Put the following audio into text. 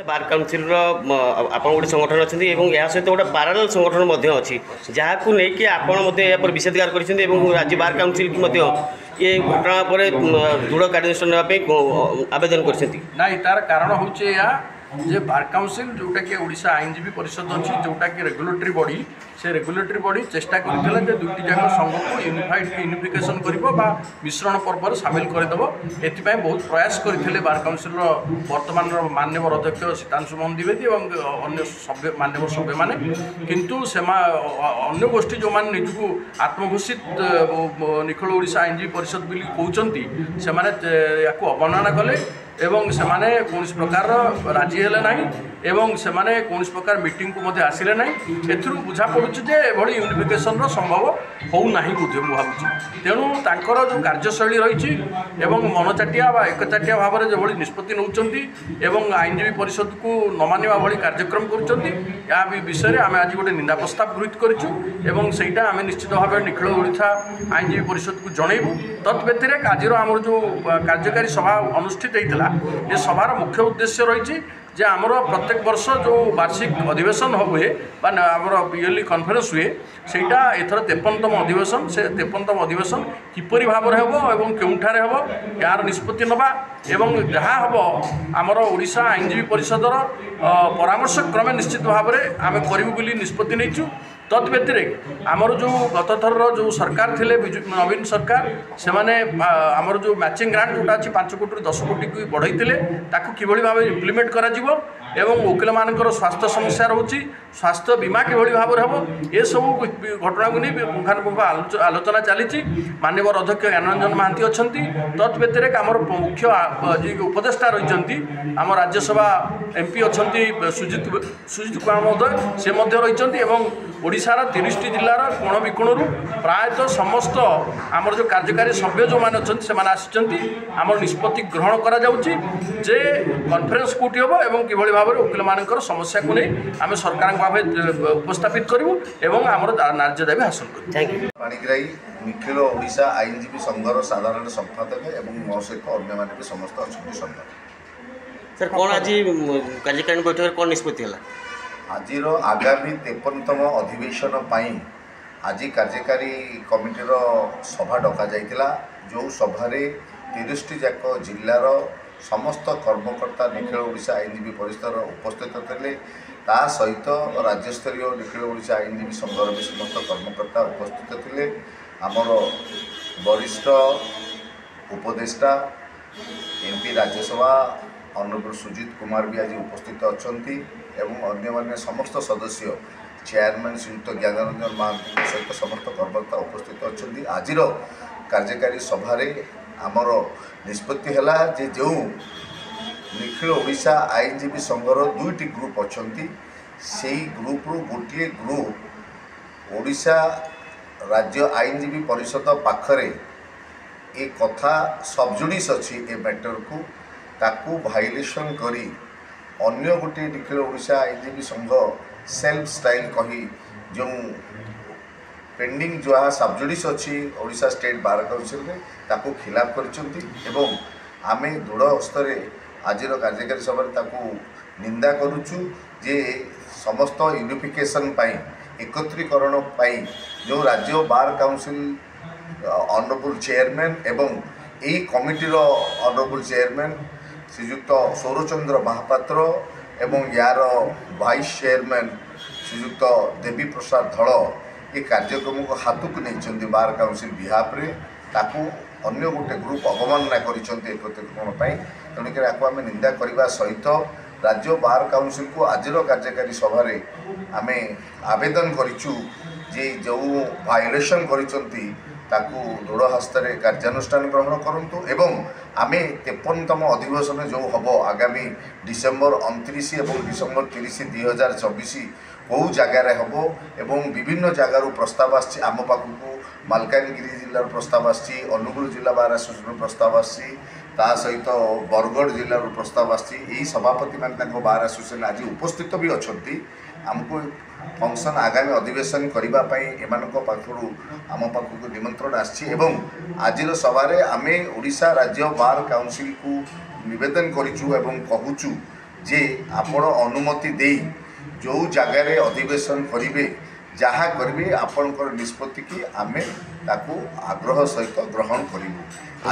Bar council आप गोटे संगठन अच्छा यह सहित गोटे पाराल संगठन अच्छी जहाँ को लेकिन आप विषेदगार कर राज्य बार काउंसिल ये घटना पर दृढ़ कार्यानुष्ठान नापी आवेदन कर तार कारण हूँ जे बार काउंसिल जोटा कि ओडिशा आईनजीवी परिषद अच्छी जोटा कि रेगुलेटरी बॉडी से रेगुलेटरी बॉडी चेष्टा करथिला जे दुईटी जाक संघ को यूनिफिकेशन करिवो बा मिश्रण पर्व सामिल करदेव एथिपाई बहुत प्रयास करथिले बार काउंसिल वर्तमान माननीय अध्यक्ष सीतांशु मोहन द्विवेदी और अन्य सभ्य माननीय सभ्य माने किंतु अन्य गोष्ठी जो मान निजको आत्मघोषित निखिल ओडिशा आईनजीवी परिषद बोली कहउचंती से माने याको अवमानना कले एवं से माने कौन प्रकार राजी हेले नहीं एवं से माने कौन प्रकार मीटिंग को मध्य आसिले नहीं एथुरु बुझा पड़ुछि जे एभली यूनिफिकेशन रो संभव हो नहीं बुझे मु भाबुछि तेणु तांकर जो कार्यशैली रही एवं मनचाटिया बा एकचाटिया भाव में जो निष्पत्ति नौचंती एवं आईनजीवी परिषद को न मानिबा भली कार्यक्रम करुचंती या विषय आम आज गोटे निंदा प्रस्ताव गृहीत करिछु एवं सेटा आम निश्चित भाव निखिल ओडिशा आईनजीवी परिषद को जनइबु तत्व्यतिरेक आज आमर जो कार्यकारी सभा अनुष्ठित होता ये सभार मुख्य उद्देश्य रही जे आमर प्रत्येक वर्ष जो वार्षिक अधिवेशन हुए आमर इयरली कॉन्फ्रेंस हुए सेटा एथर 53तम अधिवेशन से 53तम अधिवेशन किपरि भाव में हम एवं केउठारे हम यार निष्पत्ति नबा एवं जहाँ हम आमर ओडिशा आईनजीवी परिषदर परामर्श क्रमे निश्चित भाव में आम करूँ बोली निष्पत्ति नहींचु तत्व्यतिरिक्त आमर जो गत थर जो सरकार थे नवीन सरकार से माने आमर जो मैचिंग ग्रांट जोटा अच्छी 5 कोटी 10 कोटी को बढ़ई कि भाव इम्प्लीमेंट करा एवं वकिल मानकर स्वास्थ्य समस्या रोचे स्वास्थ्य बीमा कि भाव में हम ये सब घटना को नहीं पुंखानुपुंख आलोचना चली माननीय अध्यक्ष ज्ञानरंजन महांती अच्छा तत्व्यतिरिक्त आमर मुख्य जी उपदेष्टा रही आम राज्यसभा एमपी अच्छा सुजित कुमार महोदय से रही ओडिशार 30टी जिलार कोण विकोणु प्रायतः समस्त आमर जो कार्यकारी सभ्य जो मैंने अच्छा से आमर निष्पत्ति ग्रहण करा जाउची जे कॉन्फ्रेंस कोटी हम एवं किभली भाव में वकिल मानकर समस्या को नहीं आम सरकार भाव उपस्थापित करूँ एवं आमर न्याय दाबी हासिल करूँ। पाणिग्राही निखिल ओडिशा आईनजीवी संघर साधारण संपादक एवं मो सहित अन्य माने भी समस्त अच्छा संघ सर कौन आज कार्यकारिणी बैठक कौन निष्पत्ति है आज आगामी 53तम अधिवेशन पाई आज कार्यकारी कमिटीर सभा डका जाइतिला जो सभारे 30टी जाक जिलार समस्त कर्मकर्ता निखिल ओडिशा आईनजीवी परिषद उपस्थित थे ता सहित राज्यस्तरीय निखिल ओडिशा आईनजीवी संघर भी समस्त कर्मकर्ता उपस्थित थे आमर वरिष्ठ उपदेष्टा एमपी राज्यसभा ऑनरेबल सुजित कुमार भी आज उपस्थित अच्छा एवं अन्य माने समस्त सदस्य चेयरमैन श्रीयुक्त ज्ञानरंजन महांती सहित समस्त कर्मकर्ता उपस्थित अच्छा आज कार्यकारी सभारे आमर निष्पत्ति है जे जो निखिल ओडिशा आईनजीवी संघर 2टी ग्रुप अच्छा से ग्रुप रु गोटे ग्रुप ओडिशा राज्य आईनजीवी परिषद पाखरे एक कथा सबजुडिस अच्छी ए मैटर को ताकू भाइलेसन करी अन्य गोटे निखिल ओडिशा आईनजीवी संघ सेल्फ स्टाइल कही जो पेंडिंग जो सबजुडिस अच्छी ओडिशा स्टेट बार काउंसिल रे ताकू खिलाफ कर आमे दृढ़ हस्तरे आज कार्यकारी सभा ताकू निंदा करुचु जे समस्त यूनिफिकेशन पाई एकत्रीकरण पाई जो राज्य बार काउंसिल ऑनरेबल चेयरमैन एवं यही कमिटीर ऑनरेबल चेयरमैन श्रीयुक्त सौरचंद्र महापात्र एवं यार वाइस चेयरमैन श्रीयुक्त देवी प्रसाद धड़ ये कार्यक्रम को हाथ को नहीं बार काउंसिल बिहाफ रे ताकू अन्य गोटे ग्रुप अवमानना करकत्रीकरण तेणुक आम निंदा करने सहित राज्य बार काउंसिल को आज कार्यकारी सभा आम आवेदन करूँ जे जो भाइलेसन करिसंती ताकू दृढ़ हस्तर कार्यानुष्ठान ग्रहण करूँ एवं आमे 53तम अधिवेशन जो हम आगामी डिसेम्बर 29 और डिसेम्बर 30 2024 कौ जगार हम एवं विभिन्न जगार प्रस्ताव आम पाखक मालकानगिरी जिलार प्रस्ताव अनुगुल जिला बार एसोसिएशन प्रस्ताव ता सहित बरगढ़ जिलार प्रस्ताव यही सभापति मान बार एसोसिएशन आज उपस्थित भी अच्छा आमको फंक्शन आगामी अधिवेशन करने एम पाखु आम पाखक निमंत्रण आसम आज सभारे आमे ओडिशा राज्य बार काउंसिल को निवेदन करूँ कहूँ जे आपण अनुमति दे जो जगार अधिवेशन करेंगे जहाँ करेंगे आपणकर निष्पत्ति की आमे ताकू आग्रह सहित ग्रहण करूँ।